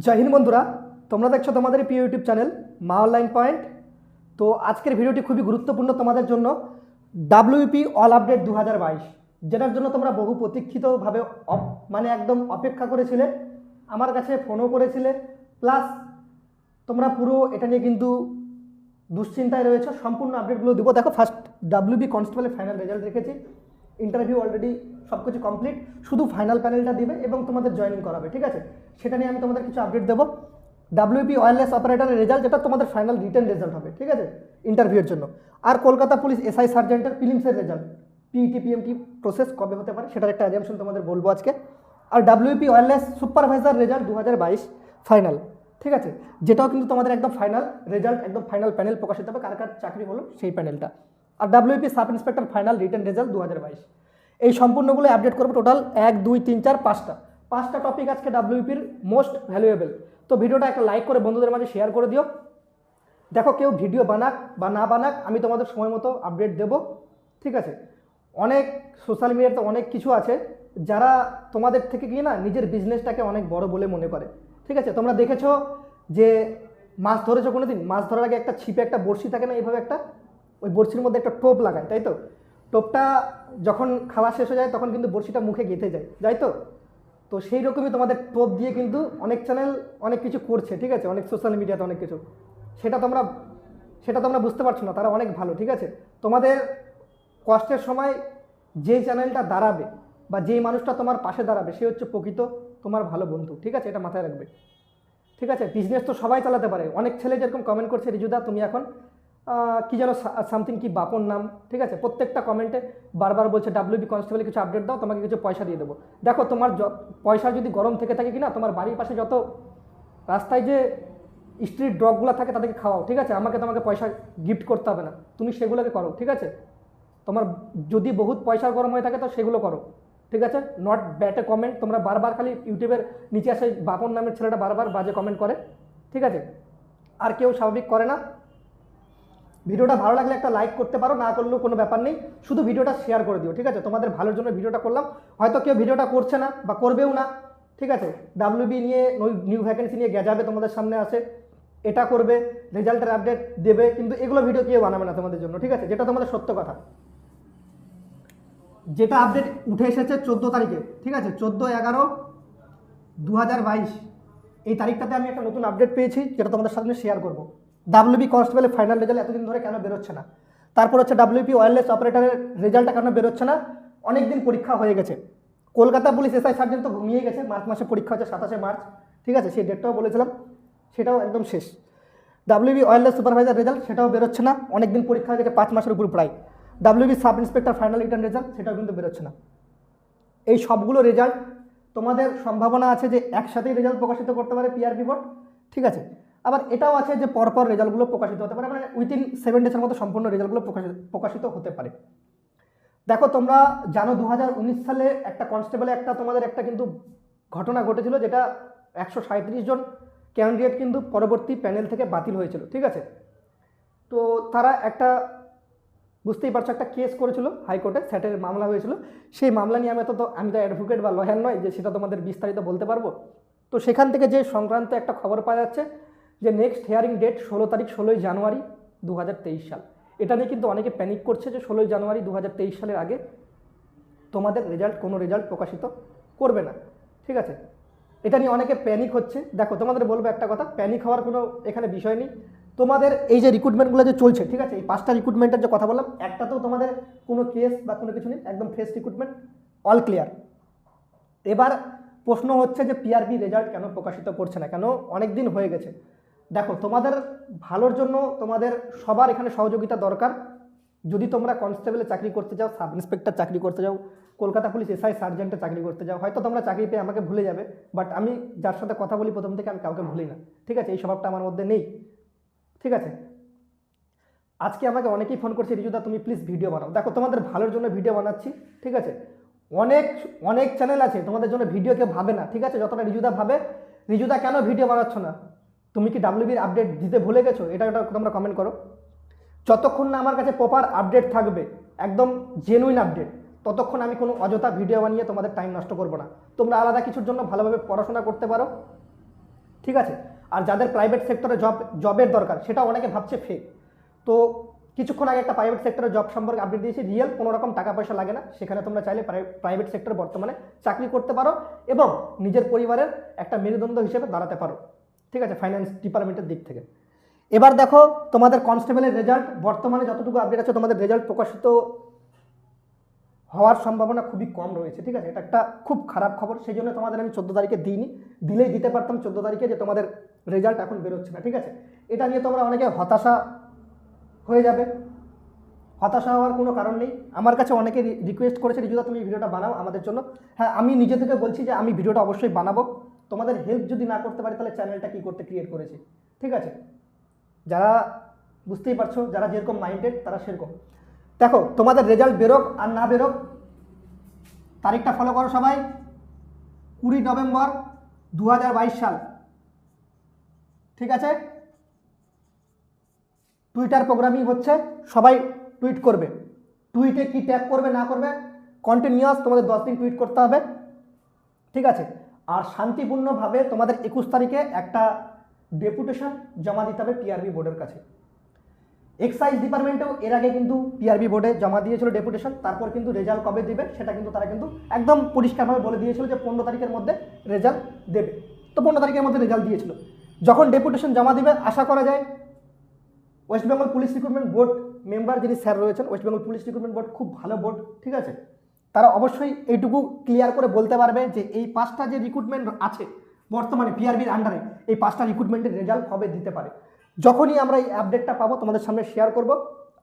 জয় হিন্দ বন্ধুরা, তোমরা দেখছো তোমাদের প্রিয় ইউটিউব চ্যানেল মা অনলাইন পয়েন্ট। তো আজকের ভিডিওটি খুবই গুরুত্বপূর্ণ তোমাদের জন্য। ডাব্লিউপি অল আপডেট 2022, যেটার জন্য তোমরা বহু প্রতীক্ষিতভাবে একদম অপেক্ষা করেছিলে, আমার কাছে ফোনও করেছিলে, প্লাস তোমরা পুরো এটা নিয়ে কিন্তু দুশ্চিন্তায় রয়েছে। সম্পূর্ণ আপডেটগুলো দেবো। দেখো, ফার্স্ট ডাব্লিউবি কনস্টেবলের ফাইনাল রেজাল্ট রেখেছি, ইন্টারভিউ অলরেডি সব কিছু কমপ্লিট, শুধু ফাইনাল প্যানেলটা দিবে এবং তোমাদের জয়েনিং করাবে। ঠিক আছে, সেটা নিয়ে আমি তোমাদের কিছু আপডেট দেবো। ডাব্লিউপি ওয়্যারলেস অপারেটরের রেজাল্ট, যেটা তোমাদের ফাইনাল রিটেন রেজাল্ট হবে, ঠিক আছে, ইন্টারভিউর জন্য। আর কলকাতা পুলিশ এসআই সার্জেন্টের প্রিলিমসের রেজাল্ট, পিইটি পিএমটি প্রসেস কবে হতে পারে সেটার একটা অ্যাজাম্পশন তোমাদের বলবো আজকে। আর WBP wireless supervisor result 2022 final, ঠিক আছে, যেটাও কিন্তু তোমাদের একদম ফাইনাল রেজাল্ট, একদম ফাইনাল প্যানেল প্রকাশিত হবে, কার কার চাকরি হলো সেই প্যানেলটা। আর WBP sub inspector final written result 2022, এই সম্পূর্ণগুলো আপডেট করবো। টোটাল 1 2 3 4 5টা টপিক আজকে ডাব্লিউপির মোস্ট ভ্যালুয়েবল। তো ভিডিওটা একটা লাইক করে বন্ধুদের মাঝে শেয়ার করে দিও। দেখো, কেউ ভিডিও বানাক বা না বানাক, আমি তোমাদের সময় মতো আপডেট দেবো, ঠিক আছে। অনেক সোশ্যাল মিডিয়াতে অনেক কিছু আছে যারা তোমাদের থেকে গিয়ে না নিজের বিজনেসটাকে অনেক বড় বলে মনে করে, ঠিক আছে। তোমরা দেখেছো যে মাছ ধরেছো কোনো দিন, মাছ ধরার আগে একটা ছিপে একটা বড়শি থাকে না, এইভাবে একটা, ওই বড়শির মধ্যে একটা টোপ লাগায়, তাই তো। টোপটা যখন খাওয়া শেষ হয়ে যায় তখন কিন্তু বড়শিটা মুখে গেঁথে যায়, যাই তো। তো সেই রকমই তোমাদের টোপ দিয়ে কিন্তু অনেক চ্যানেল অনেক কিছু করছে, ঠিক আছে, অনেক সোশ্যাল মিডিয়াতে অনেক কিছু, সেটা তোমরা বুঝতে পারছো না, তারা অনেক ভালো, ঠিক আছে। তোমাদের কষ্টের সময় যেই চ্যানেলটা দাঁড়াবে বা যেই মানুষটা তোমার পাশে দাঁড়াবে, সে হচ্ছে প্রকৃত তোমার ভালো বন্ধু, ঠিক আছে, এটা মাথায় রাখবে, ঠিক আছে। বিজনেস তো সবাই চালাতে পারে। অনেক ছেলে যেরকম কমেন্ট করছে, রিজুদা তুমি এখন কি যেন সামথিং কি বাপন নাম, ঠিক আছে, প্রত্যেকটা কমেন্টে বারবার বলছে ডাব্লিউবি কনস্টেবলে কিছু আপডেট দাও, তোমাকে কিছু পয়সা দিয়ে দেবো। দেখো, তোমার পয়সা যদি গরম থেকে থাকে কিনা, তোমার বাড়ির পাশে যত রাস্তায় যে স্ট্রিট ডগগুলো থাকে তাদেরকে খাওয়াও, ঠিক আছে। তোমাকে পয়সা গিফট করতে হবে না, তুমি সেগুলোকে করো, ঠিক আছে। তোমার যদি বহুত পয়সার গরম হয়ে থাকে তো সেগুলো করো, ঠিক আছে। নট ব্যাটে কমেন্ট। তোমরা বারবার খালি ইউটিউবের নিচে আসে বাপন নামের ছেলেটা বারবার বাজে কমেন্ট করে, ঠিক আছে, আর কেউ স্বাভাবিক করে না। ভিডিওটা ভালো লাগলে একটা লাইক করতে পারো, না করলেও কোনো ব্যাপার নেই, শুধু ভিডিওটা শেয়ার করে দিও, ঠিক আছে। তোমাদের ভালোর জন্য ভিডিওটা করলাম, হয়তো কেউ ভিডিওটা করছে না বা করবেও না, ঠিক আছে। ডাব্লিউবি নিয়ে নিউ ভ্যাকেন্সি নিয়ে গেজাবে তোমাদের সামনে আসে, এটা করবে, রেজাল্টের আপডেট দেবে, কিন্তু এগুলো ভিডিও কেউ বানাবে না তোমাদের জন্য, ঠিক আছে, যেটা তোমাদের সত্য কথা। যেটা আপডেট উঠে এসেছে 14 তারিখে, ঠিক আছে, 14/11/2022, এই তারিখটাতে আমি একটা নতুন আপডেট পেয়েছি, যেটা তোমাদের সামনে শেয়ার করবো। ডাব্লিউবি কনস্টেবলের ফাইনাল রেজাল্ট এতদিন ধরে কেন বেরোচ্ছে না? তারপর হচ্ছে ডাব্লিউপি ওয়্যারলেস অপারেটরের রেজাল্টটা কেন বেরোচ্ছে না? অনেক দিন পরীক্ষা হয়ে গেছে। কলকাতা পুলিশ এসআই সার্জেন্ট তো ঘুমিয়ে গেছে, মার্চ মাসে পরীক্ষা হচ্ছে 27শে মার্চ, ঠিক আছে, সেই ডেটটাও বলেছিলাম, সেটাও একদম শেষ। ডাব্লিউবি ওয়্যারলেস সুপারভাইজার রেজাল্ট, সেটাও বেরোচ্ছে না, অনেক দিন পরীক্ষা হয়ে গেছে, 5 মাসের উপর প্রায়। WB sub inspector final return result, সেটাও কিন্তু বেরোচ্ছে না। এই সবগুলো রেজাল্ট তোমাদের সম্ভাবনা আছে যে একসাথেই রেজাল্ট প্রকাশিত করতে পারে পিআরপি বোর্ড, ঠিক আছে। আবার এটাও আছে যে পরপর রেজাল্টগুলো প্রকাশিত হতে পারে, মানে উইথিন 7 ডেজের মতো সম্পূর্ণ রেজাল্টগুলো প্রকাশিত হতে পারে। দেখো, তোমরা জানো 2019 সালে একটা কনস্টেবলে তোমাদের একটা কিন্তু ঘটনা ঘটেছিল, যেটা 137 জন ক্যান্ডিডেট কিন্তু পরবর্তী প্যানেল থেকে বাতিল হয়েছিল, ঠিক আছে। তো তারা একটা, বুঝতেই পারছো, একটা কেস করেছিল হাইকোর্টে, স্যাটের মামলা হয়েছিল। সেই মামলা নিয়ে আমি তো অ্যাডভোকেট বা লয়ার নয় যে সেটা তোমাদের বিস্তারিত বলতে পারবো। তো সেখান থেকে যে সংক্রান্ত একটা খবর পাওয়া যাচ্ছে যে নেক্সট হিয়ারিং ডেট 16 জানুয়ারি 2023 সাল। এটা নিয়ে কিন্তু অনেকে প্যানিক করছে যে 16 জানুয়ারি 2023 সালের আগে তোমাদের কোনো রেজাল্ট প্রকাশিত করবে না, ঠিক আছে। এটা নিয়ে অনেকে প্যানিক হচ্ছে। দেখো, তোমাদের বলবো একটা কথা, প্যানিক হওয়ার কোনো এখানে বিষয় নেই। তোমাদের এই যে রিক্রুটমেন্টগুলো যে চলছে, ঠিক আছে, এই 5টা রিক্রুটমেন্টের যে কথা বললাম, একটাতেও তোমাদের কোনো কেস বা কোনো কিছু নেই, একদম ফ্রেশ রিক্রুটমেন্ট, অল ক্লিয়ার। এবার প্রশ্ন হচ্ছে যে পিআরপি রেজাল্ট কেন প্রকাশিত করছে না, কেন অনেক দিন হয়ে গেছে। দেখো, তোমাদের ভালোর জন্য তোমাদের সবার এখানে সহযোগিতা দরকার। যদি তোমরা কনস্টেবলে চাকরি করতে যাও, সাব ইন্সপেক্টর চাকরি করতে যাও, কলকাতা পুলিশ এসআই সার্জেন্টে চাকরি করতে যাও, হয়তো তোমরা চাকরি পেয়ে আমাকে ভুলে যাবে, বাট আমি যার সাথে কথা বলি প্রথম থেকে, আমি কাউকে ভুলি না, ঠিক আছে, এই স্বভাবটা আমার মধ্যে নেই, ঠিক আছে। আজকে আমাকে অনেকেই ফোন করছে, রিজুদা তুমি প্লিজ ভিডিও বানাও। দেখো, তোমাদের ভালোর জন্য ভিডিও বানাচ্ছি, ঠিক আছে। অনেক অনেক চ্যানেল আছে তোমাদের জন্য ভিডিও কেউ ভাবে না, ঠিক আছে, যতটা রিজুদা ভাবে। রিজুদা কেন ভিডিও বানাচ্ছ না? তুমি কি ডাব্লিউবির আপডেট দিতে ভুলে গেছো? এটা তোমরা কমেন্ট করো। যতক্ষণ না আমার কাছে প্রপার আপডেট থাকবে, একদম জেনুইন আপডেট, ততক্ষণ আমি কোনো অযথা ভিডিও বানিয়ে তোমাদের টাইম নষ্ট করবো না। তোমরা আলাদা কিছুর জন্য ভালোভাবে পড়াশোনা করতে পারো, ঠিক আছে। আর যাদের প্রাইভেট সেক্টরে জবের দরকার, সেটা অনেকে ভাবছে ফেক। তো কিছুক্ষণ আগে একটা প্রাইভেট সেক্টরে জব সম্পর্কে আপডেট দিয়েছি, রিয়েল, কোনো রকম টাকা পয়সা লাগে না। সেখানে তোমরা চাইলে প্রাইভেট সেক্টরে বর্তমানে চাকরি করতে পারো এবং নিজের পরিবারের একটা মেরুদণ্ড হিসেবে দাঁড়াতে পারো, ঠিক আছে, ফাইন্যান্স ডিপার্টমেন্টের দিক থেকে। এবার দেখো তোমাদের কনস্টেবলের রেজাল্ট, বর্তমানে যতটুকু আপডেট আছে তোমাদের রেজাল্ট প্রকাশিত হওয়ার সম্ভাবনা খুবই কম রয়েছে, ঠিক আছে। এটা একটা খুব খারাপ খবর, সেই জন্য তোমাদের আমি 14 তারিখে দিইনি, দিলেই দিতে পারতাম 14 তারিখে, যে তোমাদের রেজাল্ট এখন বেরোচ্ছে না, ঠিক আছে। এটা নিয়ে তোমরা অনেকে হতাশা হয়ে যাবে, হতাশা হওয়ার কোনো কারণ নেই। আমার কাছে অনেকে রিকোয়েস্ট করেছে, রিজুদা তুমি ভিডিওটা বানাও আমাদের জন্য। হ্যাঁ, আমি নিজে থেকে বলছি যে আমি ভিডিওটা অবশ্যই বানাবো। তোমাদের হেল্প যদি না করতে পারি তাহলে চ্যানেলটা কী করতে ক্রিয়েট করেছি, ঠিক আছে। যারা বুঝতেই পারছো, যারা যেরকম মাইন্ডেড তারা সেরকম। দেখো তোমাদের রেজাল্ট বেরোক আর না বেরোক, তারিখটা ফলো করো সবাই। 20 নভেম্বর 2022 সাল, ঠিক আছে। টুইটার প্রোগ্রামিং হচ্ছে, সবাই টুইট করবে। টুইটে কি ট্যাগ করবে না করবে কন্টিনিউয়াস তোমাদের 10 দিন টুইট করতে হবে, ঠিক আছে। আর শান্তিপূর্ণভাবে তোমাদের 21 তারিখে একটা ডেপুটেশন জমা দিতে হবে পিআরবি বোর্ডের কাছে। এক্সাইজ ডিপার্টমেন্টেও এর আগে কিন্তু পিআরবি বোর্ডে জমা দিয়েছিল ডেপুটেশন, তারপর কিন্তু রেজাল্ট কবে দেবে সেটা কিন্তু তারা কিন্তু একদম পরিষ্কারভাবে বলে দিয়েছিল যে 15 তারিখের মধ্যে রেজাল্ট দেবে। তো 15 তারিখের মধ্যে রেজাল্ট দিয়েছিল। যখন ডেপুটেশন জমা দিবে, আশা করা যায় West Bengal police recruitment board member যিনি স্যার রয়েছেন, West Bengal police recruitment board খুব ভালো বোর্ড, ঠিক আছে। তারা অবশ্যই এইটুকু ক্লিয়ার করে বলতে পারবে যে এই 5টা যে রিক্রুটমেন্ট আছে বর্তমানে পিআরবির আন্ডারে, এই 5টা রিক্রুটমেন্টের রেজাল্ট কবে দিতে পারে। যখনই আমরা এই আপডেটটা পাবো তোমাদের সামনে শেয়ার করব।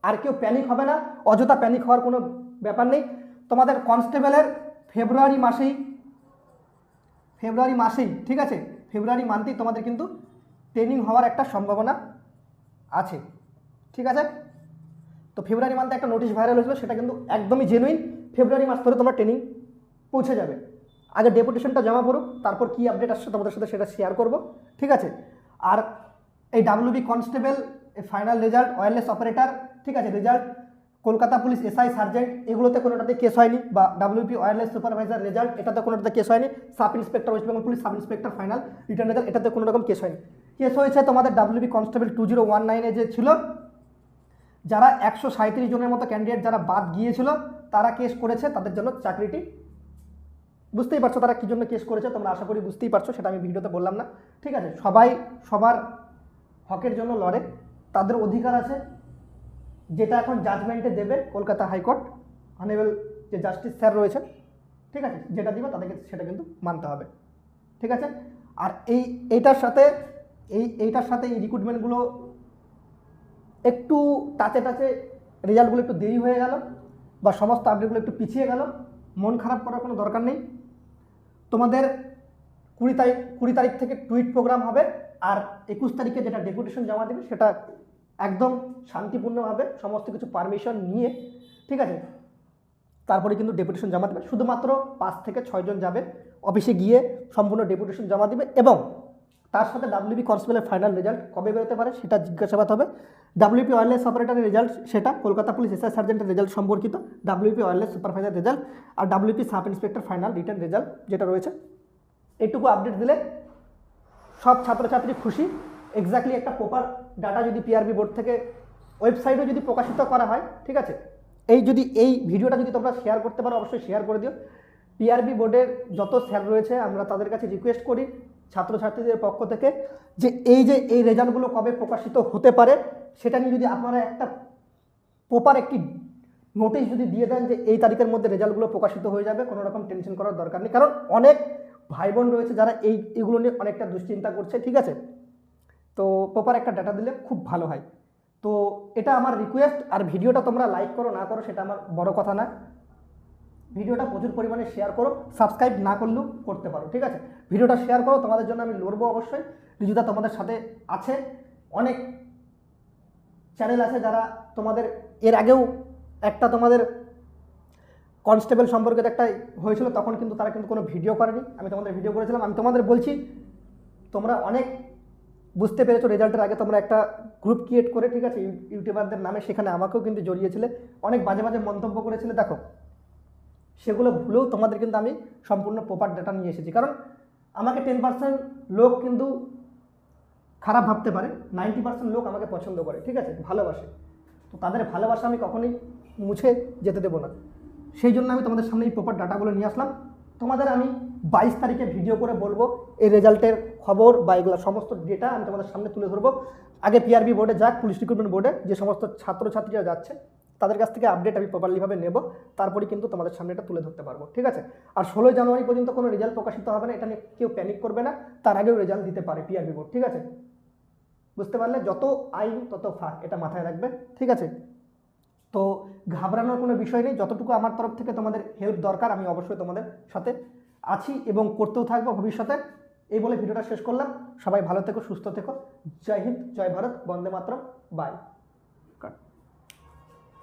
আর কেউ প্যানিক হবে না, অযথা প্যানিক হওয়ার কোনো ব্যাপার নেই। তোমাদের কনস্টেবলের ফেব্রুয়ারি মাসেই, ঠিক আছে, ফেব্রুয়ারি মান্থেই তোমাদের কিন্তু ট্রেনিং হওয়ার একটা সম্ভাবনা আছে, ঠিক আছে। তো ফেব্রুয়ারি মান্থে একটা নোটিশ ভাইরাল হয়েছিল, সেটা কিন্তু একদমই জেনুইন। ফেব্রুয়ারি মাস ধরে তোমরা ট্রেনিং পৌঁছে যাবে। আগে ডেপুটেশনটা জমা পড়ুক, তারপর কী আপডেট আসছে তোমাদের সাথে সেটা শেয়ার করব, ঠিক আছে। আর এই WB constable final result, wireless operator, ঠিক আছে, result Kolkata police SI sergeant, এগুলোতে কোনোটাতে কেস হয়নি, বা ডাব্লিউপি ওয়্যারলেস সুপারভাইজার রেজাল্ট, এটাতে কোনোটাতে কেস হয়নি। Sub inspector West Bengal police sub inspector final return result, এটাতে কোনো রকম কেস হয়নি। কেস হয়েছে তোমাদের ডাব্লিউবি কনস্টেবল 2019-এ যে ছিল, যারা 137 জনের মতো ক্যান্ডিডেট যারা বাদ গিয়েছিল তারা কেস করেছে, তাদের জন্য চাকরিটি, বুঝতেই পারছো তারা কী জন্য কেস করেছে, তোমরা আশা করি বুঝতেই পারছো, সেটা আমি ভিডিওতে বললাম না, ঠিক আছে। সবাই সবার হকের জন্য লড়ে, তাদের অধিকার আছে, যেটা এখন জাজমেন্টে দেবে কলকাতা হাইকোর্ট, অনারেবল যে জাস্টিস স্যার রয়েছেন, ঠিক আছে, যেটা দিবে তাদেরকে সেটা কিন্তু মানতে হবে, ঠিক আছে। আর এইটার সাথে এই রিক্রুটমেন্টগুলো একটু টাচে রেজাল্টগুলো একটু দেরি হয়ে গেল, বা সমস্ত আপডেটগুলো একটু পিছিয়ে গেল, মন খারাপ করার কোনো দরকার নেই। তোমাদের 20 তারিখ থেকে টুইট প্রোগ্রাম হবে, আর 21 তারিখে যেটা ডেপুটেশন জমা দেবে সেটা একদম শান্তিপূর্ণভাবে সমস্ত কিছু পারমিশন নিয়ে, ঠিক আছে, তারপরে কিন্তু ডেপুটেশন জমা দেবে। শুধুমাত্র 5 থেকে 6 জন যাবে অফিসে গিয়ে সম্পূর্ণ ডেপুটেশন জমা দিবে, এবং তার সাথে ডাব্লিউবি কনস্টেবলের ফাইনাল রেজাল্ট কবে বেরোতে পারে সেটা জিজ্ঞাসাবাদ হবে। ডাব্লিউপি ওয়্যারলেস অপারেটরের রেজাল্ট, সেটা কলকাতা পুলিশ এসআই সার্জেন্টের রেজাল্ট সম্পর্কিত, ডাব্লিউপি ওয়্যারলেস সুপারভাইজার রেজাল্ট, আর WBP sub inspector final return result যেটা রয়েছে, এইটুকু আপডেট দিলে সব ছাত্রছাত্রী খুশি। এক্স্যাক্টলি একটা প্রপার ডাটা যদি পিআরবি বোর্ড থেকে ওয়েবসাইটে যদি প্রকাশিত করা হয়, ঠিক আছে, এই ভিডিওটা যদি তোমরা শেয়ার করতে পারো অবশ্যই শেয়ার করে দিও। পিআরবি বোর্ডের যত স্যার রয়েছে আমরা তাদের কাছে রিকোয়েস্ট করি ছাত্রছাত্রীদের পক্ষ থেকে, যে এই রেজাল্টগুলো কবে প্রকাশিত হতে পারে সেটা নিয়ে যদি আপনারা একটা প্রপার একটি নোটিশ যদি দিয়ে দেন যে এই তারিখের মধ্যে রেজাল্টগুলো প্রকাশিত হয়ে যাবে, কোনো রকম টেনশন করার দরকার নেই। কারণ অনেক ভাই বোন রয়েছে যারা এইগুলো নিয়ে অনেকটা দুশ্চিন্তা করছে, ঠিক আছে। তো প্রপার একটা ডাটা দিলে খুব ভালো হয়। তো এটা আমার রিকোয়েস্ট। আর ভিডিওটা তোমরা লাইক করো না করো সেটা আমার বড় কথা না, ভিডিওটা প্রচুর পরিমাণে শেয়ার করো, সাবস্ক্রাইব না করলেও করতে পারো, ঠিক আছে। ভিডিওটা শেয়ার করো, তোমাদের জন্য আমি লড়বো অবশ্যই। রিজুদা তোমাদের সাথে আছে, অনেক চ্যানেল আছে যারা তোমাদের এর আগেও একটা তোমাদের কনস্টেবল সম্পর্কে একটা হয়েছিল, তখন কিন্তু তারা কিন্তু কোনো ভিডিও করেনি, আমি তোমাদের ভিডিও করেছিলাম। আমি তোমাদের বলছি তোমরা অনেক বুঝতে পেরেছো রেজাল্টের আগে তোমরা একটা গ্রুপ ক্রিয়েট করে, ঠিক আছে, ইউটিউবারদের নামে, সেখানে আমাকেও কিন্তু জড়িয়েছিলে, অনেক বাজে মন্তব্য করেছিলে, দেখো সেগুলো ভুলেও তোমাদের কিন্তু আমি সম্পূর্ণ প্রপার ডাটা নিয়ে এসেছি। কারণ আমাকে 10% লোক কিন্তু খারাপ ভাবতে পারে, 90% লোক আমাকে পছন্দ করে, ঠিক আছে, ভালোবাসে। তো তাদের ভালোবাসা আমি কখনোই মুছে যেতে দেবো না। সেই জন্য আমি তোমাদের সামনে এই প্রপার ডাটাগুলো নিয়ে আসলাম। তোমাদের আমি 22 তারিখে ভিডিও করে বলবো এই রেজাল্টের খবর বা এগুলো সমস্ত ডেটা আমি তোমাদের সামনে তুলে ধরবো। আগে পিআরবি বোর্ডে যাক, পুলিশ রিক্রুটমেন্ট বোর্ডে যে সমস্ত ছাত্রছাত্রীরা যাচ্ছে তাদের কাছ থেকে আপডেট আমি প্রপারলিভাবে নেব, তারপরে কিন্তু তোমাদের সামনে এটা তুলে ধরতে পারবো, ঠিক আছে। আর 16 জানুয়ারি পর্যন্ত কোনো রেজাল্ট প্রকাশিত হবে না, এটা নিয়ে কেউ প্যানিক করবে না, তার আগেও রেজাল্ট দিতে পারে পিআরবি বোর্ড, ঠিক আছে। বুঝতে পারলে, যত আইন তত ফাঁক, এটা মাথায় রাখবে, ঠিক আছে। তো ঘাবড়ানোর কোনো বিষয় নেই, যতটুকু আমার তরফ থেকে তোমাদের হেল্প দরকার আমি অবশ্যই তোমাদের সাথে আছি এবং করতেও থাকবো ভবিষ্যতে। এই বলে ভিডিওটা শেষ করলাম। সবাই ভালো থেকো, সুস্থ থেকো। জয় হিন্দ, জয় ভারত, বন্দে মাতরম, বাই।